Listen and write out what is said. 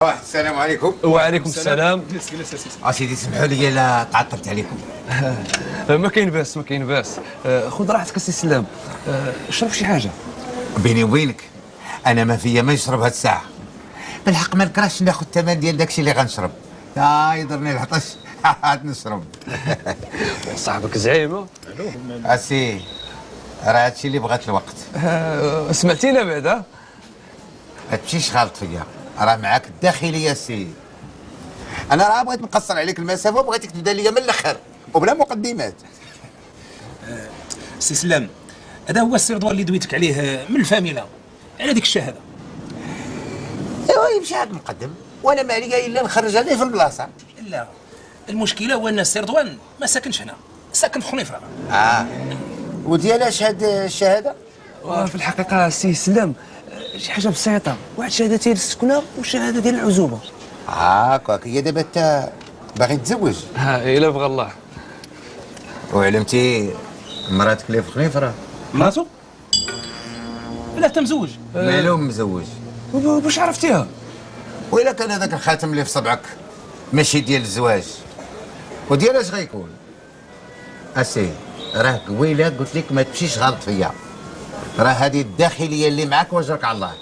السلام عليكم. وعليكم السلام. سيدي سمحوا لي الا تعطلت عليكم. ما كاين باس ما كاين باس. خذ راحتك السي سلام. اشرب شي حاجه. بيني وبينك انا ما فيا ما نشرب هاد الساعه، بالحق ما نكرهش ناخذ الثمن ديال داكشي اللي غنشرب. يضرني العطش عاد نشرب. صاحبك زعيمه. اسي راه هادشي اللي بغات الوقت. سمعتينا بعدا؟ ما تمشيش غلط فيا، راه معاك الداخليه السي. انا راه بغيت نقصر عليك المسافه وبغيتك تبدا ليا من الاخر وبلا مقدمات. سي سلام، هذا هو السي رضوان اللي دويتك عليه من الفاميله على ديك الشهاده. ايوا يمشي عاد مقدم وانا ما عليا الا نخرج عليه في البلاصه. لا، المشكله هو ان السي رضوان ما ساكنش هنا، ساكن في خنيفره. وديالاش هاد الشهاده؟ في الحقيقه السي سلام شي حاجه بسيطه، واحد شهاده ديال السكنه وشهاده ديال العزوبه. هاكاك هي دابا انت باغي تتزوج؟ الا بغى الله. وعلمتي مراتك اللي في خنيفره؟ مراتو؟ لا انت مزوج. مالو مزوج. واش عرفتيها؟ وإلا كان هذاك الخاتم اللي في صبعك ماشي ديال الزواج وديال اش غيكون؟ اسي راه قويله قلت لك ما تمشيش غلط فيا، راه هذه الداخليه اللي معاك واجرك على الله.